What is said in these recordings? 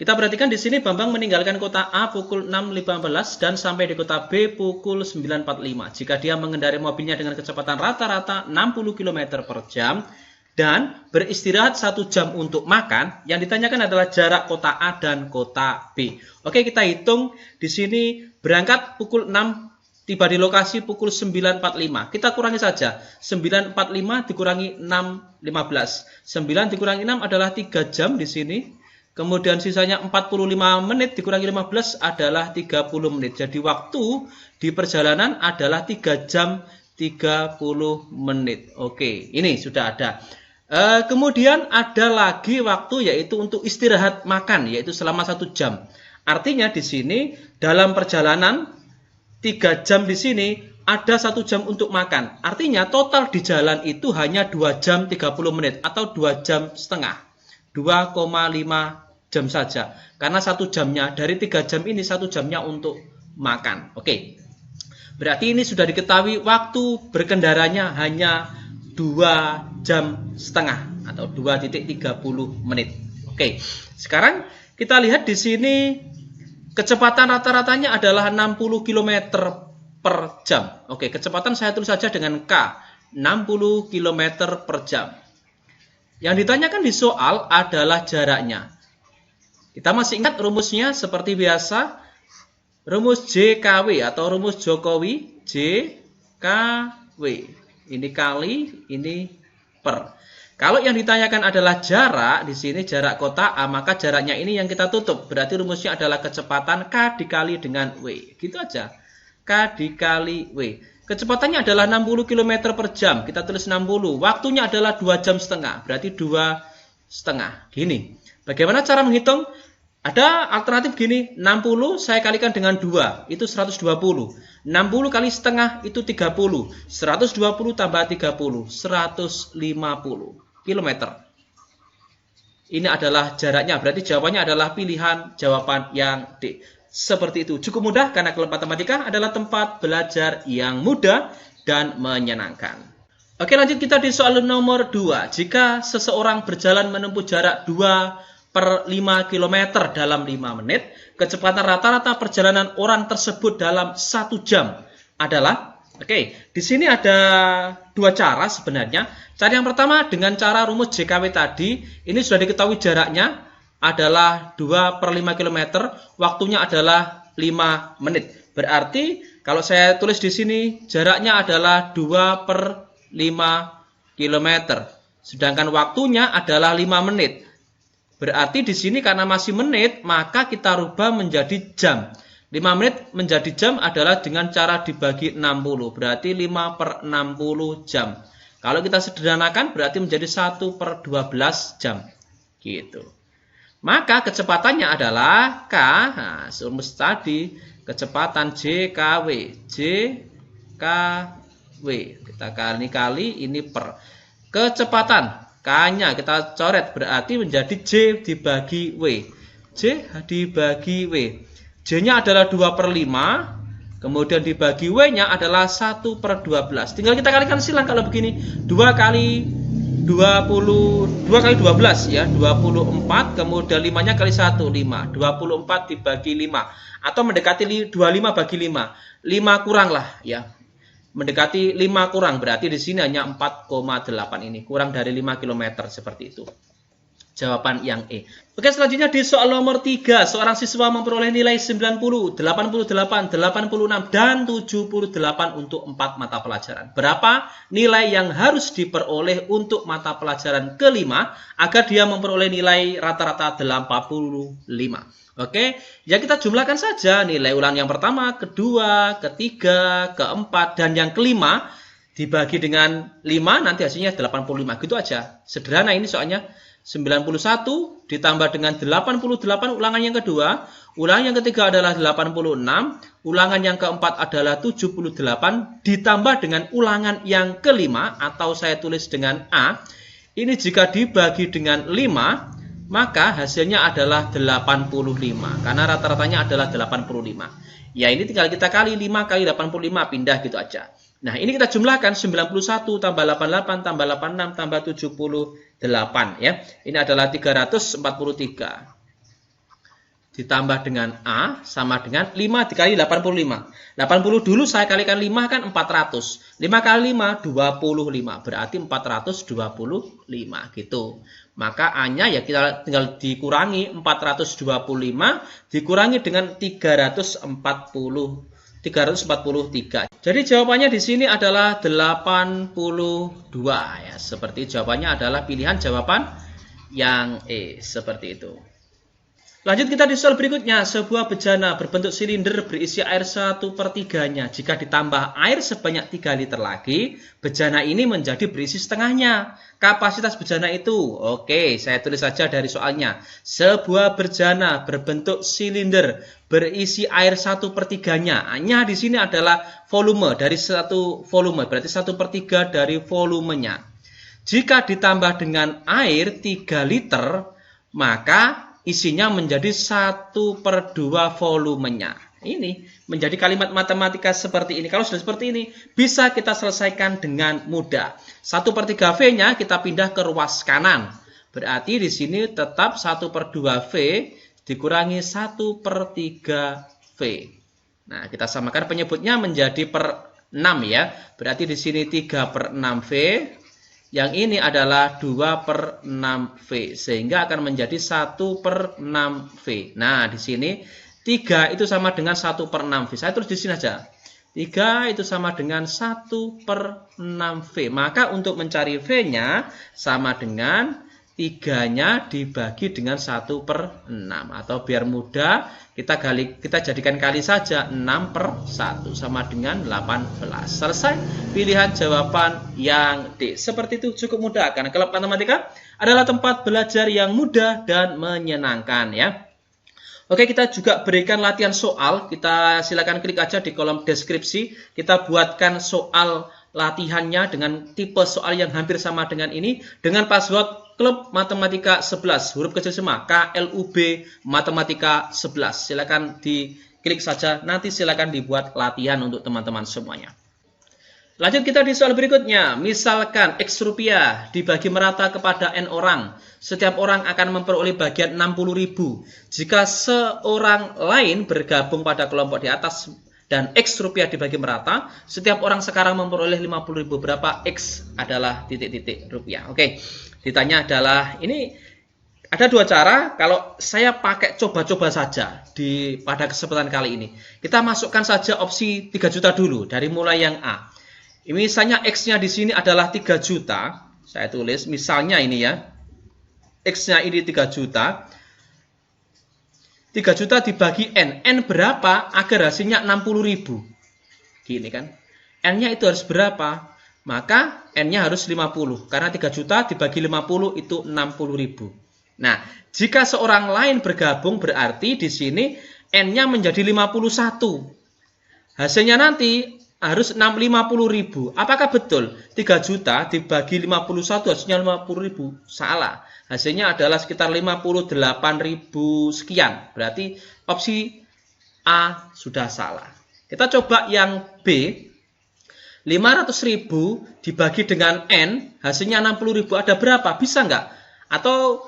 Kita perhatikan di sini Bambang meninggalkan kota A pukul 6.15 dan sampai di kota B pukul 9.45. Jika dia mengendarai mobilnya dengan kecepatan rata-rata 60 km per jam dan beristirahat 1 jam untuk makan, yang ditanyakan adalah jarak kota A dan kota B. Oke, kita hitung di sini berangkat pukul 6, tiba di lokasi pukul 9.45. Kita kurangi saja. 9.45 dikurangi 6.15. 9 dikurangi 6 adalah 3 jam di sini. Kemudian sisanya 45 menit dikurangi 15 adalah 30 menit. Jadi waktu di perjalanan adalah 3 jam 30 menit. Oke, ini sudah ada. Kemudian ada lagi waktu yaitu untuk istirahat makan, yaitu selama 1 jam. Artinya di sini dalam perjalanan 3 jam di sini ada 1 jam untuk makan. Artinya total di jalan itu hanya 2 jam 30 menit atau 2 jam setengah. 2,5 jam saja. Karena 1 jamnya, dari 3 jam ini 1 jamnya untuk makan. Oke. Berarti ini sudah diketahui waktu berkendaranya hanya 2 jam setengah atau 2,30 menit. Oke. Sekarang kita lihat di sini kecepatan rata-ratanya adalah 60 km per jam. Oke, kecepatan saya tulis saja dengan K. 60 km per jam. Yang ditanyakan di soal adalah jaraknya. Kita masih ingat rumusnya seperti biasa. Rumus JKW atau rumus Jokowi. JKW. Ini kali, ini per. Kalau yang ditanyakan adalah jarak, di sini jarak kota A, maka jaraknya ini yang kita tutup. Berarti rumusnya adalah kecepatan K dikali dengan W. Gitu aja. K dikali W. Kecepatannya adalah 60 km per jam. Kita tulis 60. Waktunya adalah 2 jam setengah. Berarti 2,5. Gini. Bagaimana cara menghitung? Ada alternatif gini. 60 saya kalikan dengan 2. Itu 120. 60 kali setengah itu 30. 120 tambah 30. 150 km. Ini adalah jaraknya. Berarti jawabannya adalah pilihan jawaban yang D. Seperti itu. Cukup mudah karena kelas matematika adalah tempat belajar yang mudah dan menyenangkan. Oke, lanjut kita di soal nomor 2. Jika seseorang berjalan menempuh jarak 2/5 km dalam 5 menit, kecepatan rata-rata perjalanan orang tersebut dalam 1 jam adalah, oke, di sini ada 2 cara sebenarnya. Cara yang pertama dengan cara rumus JKW tadi, ini sudah diketahui jaraknya adalah 2/5 km, waktunya adalah 5 menit. Berarti kalau saya tulis di sini jaraknya adalah 2/5 km, sedangkan waktunya adalah 5 menit. Berarti di sini karena masih menit, maka kita rubah menjadi jam. 5 menit menjadi jam adalah dengan cara dibagi 60. Berarti 5/60 jam. Kalau kita sederhanakan berarti menjadi 1/12 jam. Gitu. Maka kecepatannya adalah K, nah, rumus tadi, kecepatan JKW. JKW. Kita kali ini per. Kecepatan, K-nya kita coret, berarti menjadi J dibagi W. J dibagi W. J-nya adalah 2/5, kemudian dibagi W-nya adalah 1/12. Tinggal kita kalikan silang kalau begini. 2 kali 12 ya, 24, kemudian 5-nya kali 1, 5. 24 dibagi 5. Atau mendekati 25 bagi 5. 5 kurang lah ya. Mendekati 5 kurang, berarti di sini hanya 4,8 ini. Kurang dari 5 km seperti itu. Jawaban yang E. Oke, selanjutnya di soal nomor 3. Seorang siswa memperoleh nilai 90, 88, 86, dan 78 untuk 4 mata pelajaran. Berapa nilai yang harus diperoleh untuk mata pelajaran kelima agar dia memperoleh nilai rata-rata 85? Oke, ya kita jumlahkan saja nilai ulang yang pertama, kedua, ketiga, keempat, dan yang kelima dibagi dengan 5, nanti hasilnya 85. Gitu aja. Sederhana ini soalnya. 91 ditambah dengan 88 ulangan yang kedua, ulangan yang ketiga adalah 86, ulangan yang keempat adalah 78, ditambah dengan ulangan yang kelima, atau saya tulis dengan A. Ini jika dibagi dengan 5, maka hasilnya adalah 85, karena rata-ratanya adalah 85. Ya, ini tinggal kita kali 5 kali 85, pindah gitu aja. Nah, ini kita jumlahkan 91 tambah 88 tambah 86 tambah 78 ya. Ini adalah 343. ditambah dengan A sama dengan 5 dikali 85. 80 dulu saya kalikan 5 kan 400. 5 kali 5, 25. Berarti 425 gitu. Maka A-nya ya kita tinggal dikurangi 425 dikurangi dengan 343. Jadi jawabannya di sini adalah 82 ya. Seperti jawabannya adalah pilihan jawaban yang E, seperti itu. Lanjut kita di soal berikutnya. Sebuah bejana berbentuk silinder berisi air 1/3-nya. Jika ditambah air sebanyak 3 liter lagi, bejana ini menjadi berisi setengahnya. Kapasitas bejana itu, oke, saya tulis saja dari soalnya. Sebuah bejana berbentuk silinder berisi air 1/3-nya. A-nya di sini adalah volume dari satu volume, berarti 1/3 dari volumenya. Jika ditambah dengan air 3 liter, maka isinya menjadi 1/2 volumenya. Ini menjadi kalimat matematika seperti ini. Kalau sudah seperti ini, bisa kita selesaikan dengan mudah. 1/3 V-nya kita pindah ke ruas kanan. Berarti di sini tetap 1/2 V dikurangi 1/3 V. Nah, kita samakan penyebutnya menjadi per 6 ya. Berarti di sini 3/6 V. Yang ini adalah 2/6 V, sehingga akan menjadi 1/6 V. Nah, di sini 3 itu sama dengan 1/6 V. Saya tulis di sini aja. 3 itu sama dengan 1/6 V. Maka untuk mencari V-nya sama dengan 3-nya dibagi dengan 1/6. Atau biar mudah, kita jadikan kali saja. 6/1 sama dengan 18. Selesai pilihan jawaban yang D. Seperti itu, cukup mudah. Karena klub matematika adalah tempat belajar yang mudah dan menyenangkan ya. Oke, kita juga berikan latihan soal. Kita silakan klik aja di kolom deskripsi. Kita buatkan soal latihannya dengan tipe soal yang hampir sama dengan ini. Dengan password Klub Matematika 11. Huruf kecil semua. KLUB Matematika 11. Silakan diklik saja. Nanti silakan dibuat latihan untuk teman-teman semuanya. Lanjut kita di soal berikutnya. Misalkan X rupiah dibagi merata kepada N orang. Setiap orang akan memperoleh bagian 60.000. Jika seorang lain bergabung pada kelompok di atas dan X rupiah dibagi merata, setiap orang sekarang memperoleh 50.000. Berapa X adalah titik-titik rupiah. Oke, ditanya adalah, ini ada dua cara. Kalau saya pakai coba-coba saja pada kesempatan kali ini. Kita masukkan saja opsi 3 juta dulu, dari mulai yang A. Misalnya X-nya di sini adalah 3 juta. Saya tulis, misalnya ini ya. X-nya ini 3 juta. 3 juta dibagi N. N berapa agar hasilnya 60.000? Gini kan. N-nya itu harus berapa? Maka N-nya harus 50. Karena 3 juta dibagi 50 itu 60.000. Nah, jika seorang lain bergabung berarti di sini N-nya menjadi 51. Hasilnya nanti harus 50.000. Apakah betul 3 juta dibagi 51 hasilnya 50.000? Salah. Hasilnya adalah sekitar 58.000 sekian. Berarti opsi A sudah salah. Kita coba yang B. 500.000 dibagi dengan N hasilnya 60.000. Ada berapa? Bisa nggak? Atau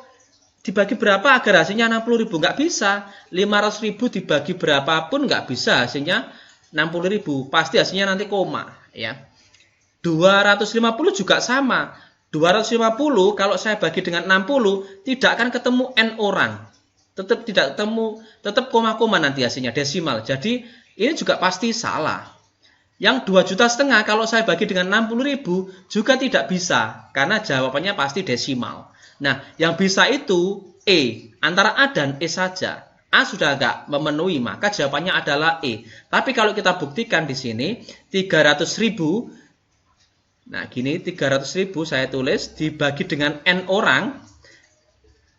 dibagi berapa agar hasilnya 60.000? Nggak bisa. 500.000 dibagi berapapun nggak bisa hasilnya 60.000. Pasti hasilnya nanti koma ya. 250 juga sama. 250 kalau saya bagi dengan 60 tidak akan ketemu N orang. Tetap tidak ketemu, tetap koma-koma nanti hasilnya desimal. Jadi ini juga pasti salah. Yang 2,5 juta kalau saya bagi dengan 60.000 juga tidak bisa karena jawabannya pasti desimal. Nah, yang bisa itu E, antara A dan E saja. A sudah agak memenuhi, maka jawabannya adalah E. Tapi kalau kita buktikan di sini 300.000. Nah, gini 300.000 saya tulis dibagi dengan N orang.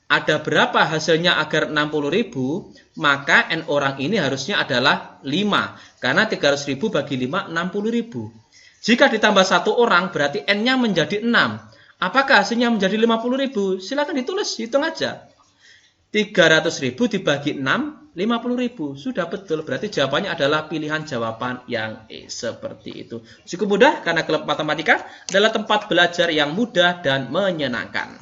Ada berapa hasilnya agar 60.000? Maka N orang ini harusnya adalah 5. Karena 300.000 bagi 5, 60.000. Jika ditambah 1 orang berarti N-nya menjadi 6. Apakah hasilnya menjadi 50.000? Silakan ditulis, hitung aja. 300.000 dibagi 6, 50.000. Sudah betul, berarti jawabannya adalah pilihan jawaban yang E. Seperti itu. Cukup mudah karena klub matematika adalah tempat belajar yang mudah dan menyenangkan.